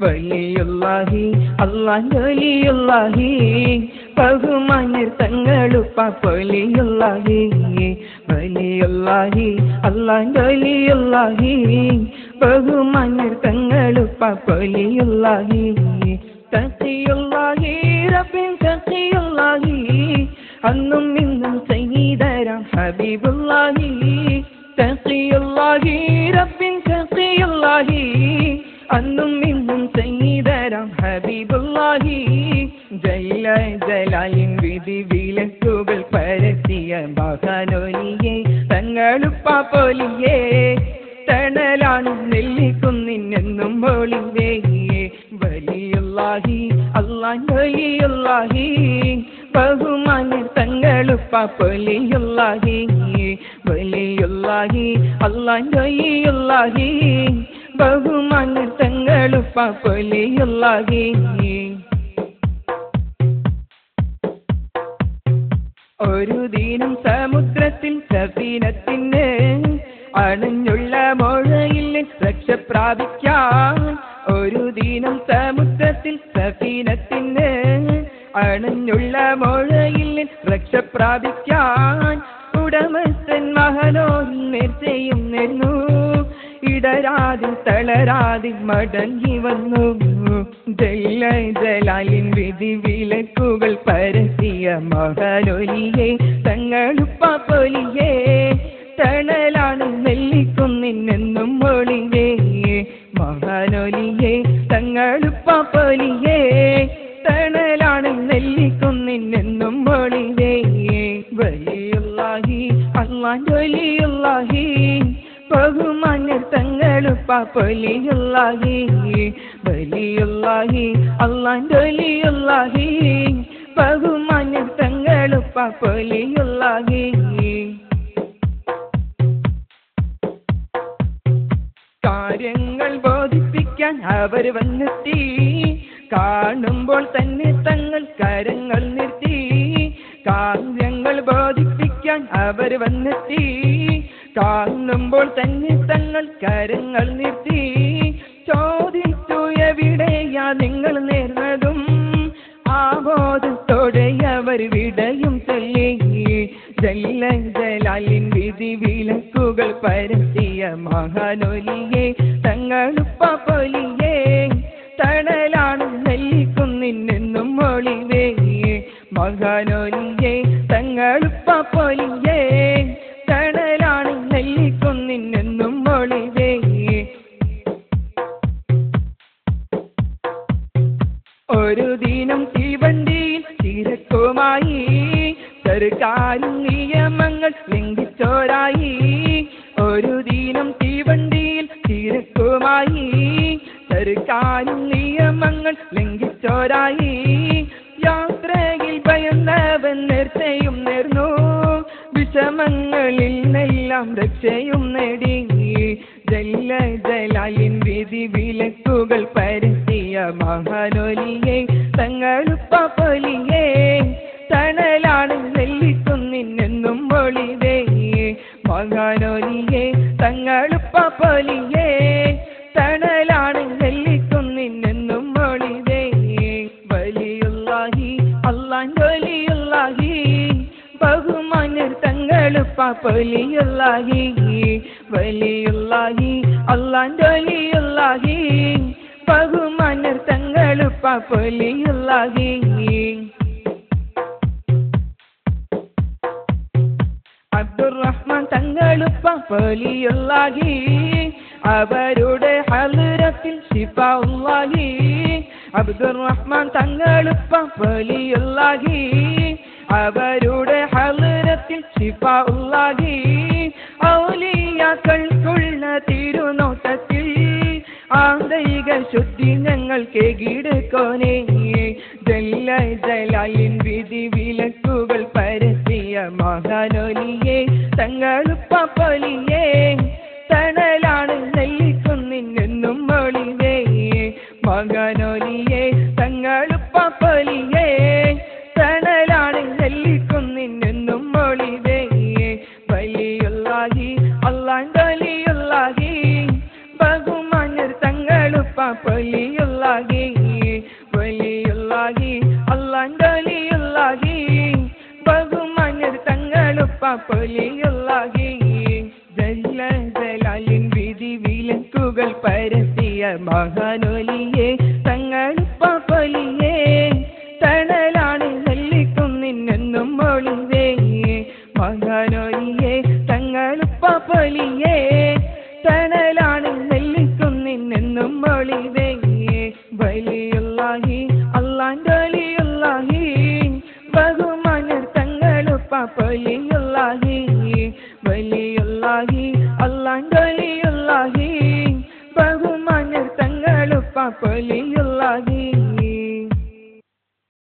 വലിയുല്ലാഹി അല്ലാഹ് വലിയുല്ലാഹി ബഹുമാന്യർ തങ്ങളുപ്പ വലിയുല്ലാഹി വലിയുല്ലാഹി അല്ലാഹ് വലിയുല്ലാഹി ബഹുമാന്യർ തങ്ങളുപ്പ വലിയുല്ലാഹി തഖിയുല്ലാഹി റബ്ബിൻ തഖിയുല്ലാഹി അന്നും ഇന്നും സയ്യിദരാം ഹബീബുല്ലാഹി തഖിയുല്ലാഹി റബ്ബിൻ തഖിയുല്ലാഹി അന്നും ഇന്നും സയ്യിദരാം ഹബീബുല്ലാഹി ജല്ല ജലാലിൻ വിധി വിലക്കുകൾ പരത്തിയ മഹാനോലിയെ തങ്ങളുപ്പ പോലിയേ തണലാണ് നെല്ലിക്കുന്നിനെന്നും ഒളിവേ വലിയുല്ലാഹി അല്ലാഹ് വലിയുല്ലാഹി ബഹുമാന്യർ തങ്ങളുപ്പ വലിയുല്ലാഹി വലിയുല്ലാഹി അല്ലാഹ് വലിയുല്ലാഹി ബഹുമാന്യർ തങ്ങളുപ്പ വലിയുല്ലാഹി ഒരു ദിനം സമുദ്രത്തിൽ സഫീനത്തിന് അണഞ്ഞുള്ള മഴയിൽ രക്ഷ പ്രാപിക്കാൻ ഒരു ദിനം സമുദ്രത്തിൽ സഫീനത്തിന് അണഞ്ഞുള്ള മഴയിൽ രക്ഷ പ്രാപിക്കാൻ ഉടമസ്ഥൻ മഹനോൻ നേർച്ചയും നേർന്നു ഇടരാതി തളരാതി മടങ്ങി വന്നു ജല്ല ജലാലിൻ വിധി വിലക്കുകൾ പരത്തിയ മഹാനൊലിയെ തങ്ങളുപ്പ പൊലിയേ തണലാണ് നെല്ലിക്കുന്നിനെന്നും ഒളിവേ മഹാനൊലിയെ തങ്ങളുപ്പ പൊലിയേ തണലാണ് നെല്ലിക്കുന്നിനെന്നും ഒളിവേ വലിയുല്ലാഹി അല്ലാഹ് വലിയുല്ലാഹി ബഹുമാന്യർ തങ്ങളുപ്പ വലിയുല്ലാഹി വലിയുല്ലാഹി അല്ലാഹ് വലിയുല്ലാഹി ബഹുമാന്യർ തങ്ങളുപ്പ വലിയുല്ലാഹി കാര്യങ്ങൾ ബോധിപ്പിക്കാൻ അവർ വന്നെത്തി കാണുമ്പോൾ തന്നെ തങ്ങൾ കരങ്ങൾ നിർത്തി കാര്യങ്ങൾ ബോധിപ്പിക്കാൻ അവർ വന്നെത്തി കാണുമ്പോൾ തന്നെ തങ്ങൾ കരങ്ങൾ നിർത്തി ചോദിച്ചു എവിടെയാ നിങ്ങൾ നേർന്നതും ആബോധത്തോടെ അവർ വിടയും ചൊല്ലി ജല്ല ജലാലിൻ വിധി വിലക്കുകൾ പരത്തിയ മഹാനൊലിയെ തങ്ങളുപ്പ പൊലിയേ തണലാണ് നെല്ലിക്കുന്നിനെന്നും ഒളിവേ മഹാനൊലിയെ തങ്ങളുപ്പ പൊലിയേ തണലാണ് നെല്ലിക്കുന്നിനെന്നും ഒളിവേ ഒരു ദിനം തീവണ്ടിയിൽ തിരക്കുമായി സർക്കാരും നിയമങ്ങൾ ലംഘിച്ചോരായി ഒരു ദിനം തീവണ്ടിയിൽ തിരക്കുമായി സർക്കാരും നിയമങ്ങൾ ലംഘിച്ചോരായി യാത്രയിൽ ഭയന്നവൻ നേർച്ചയും നേർന്നു വിഷമങ്ങളിൽ നിന്നെല്ലാം രക്ഷയും നേടി ജല്ല ജലാലിൻ വിധി വിലക്കുകൾ പരത്തിയ മഹാനൊലിയെ തങ്ങളുപ്പ പൊലിയേ തണലാണ് നെല്ലിക്കുന്നിനെന്നും ഒളിവേ മഹാനൊലിയെ തങ്ങളുപ്പ പൊലിയേ തണലാണ് നെല്ലിക്കുന്നിനെന്നും ഒളിവേ വലിയുല്ലാഹി അല്ലാഹ് വലിയുല്ലാഹി ബഹുമാന്യർ തങ്ങളുപ്പ വലിയുല്ലാഹി വലിയുല്ലാഹി അല്ലാഹ് വലിയുല്ലാഹി ബഹുമാന്യർ തങ്ങളുപ്പ വലിയുല്ലാഹി അബ്ദുറഹ്മാൻ തങ്ങളുപ്പ വലിയുല്ലാഹി അവരുടെ ഹളറത്തിൽ ശിഫാഉല്ലാഹി അബ്ദുറഹ്മാൻ തങ്ങളുപ്പ വലിയുല്ലാഹി അവരുടെ ഹളറത്തിൽ ശിഫാഉല്ലാഹി ഔലിയാക്കൾക്കുള്ള തിരുനോട്ടത്തിൽ ആന്തരിക ശുദ്ധി ഞങ്ങൾക്ക് കീഴടക്കോനേ ജല്ല ജലാലിൻ വിധി വിലക്കുകൾ പരത്തിയ മഹാനൊലിയെ തങ്ങളുപ്പ പൊലിയേ തണലാണ് നെല്ലിക്കുന്നിനെന്നും ഒളിവേ മഹാനൊലിയെ തങ്ങളുപ്പ പൊലിയേ തണലാണ് നെല്ലിക്കുന്നിനെന്നും ഒളിവേ വലിയുല്ലാഹി അല്ലാഹ് വലിയുല്ലാഹി ബഹുമാന്യർ തങ്ങളുപ്പ വലിയുല്ലാഹി പരത്തിയ മഹാനൊലിയെ തങ്ങളുപ്പാപ്പൊലിയേ തണലാണ് നെല്ലിക്കുന്നിനെന്നും ഒളിവേ മഹാനൊലിയെ തങ്ങളുപ്പാപ്പൊലിയേ തണലാണ് നെല്ലിക്കുന്നിനെന്നും ഒളിവേ വലിയുള്ളാഹി അല്ലാന്റെ വലിയുള്ളാഹി ബഹുമാന്യർ തങ്ങളുപ്പാപ്പൊലിയേ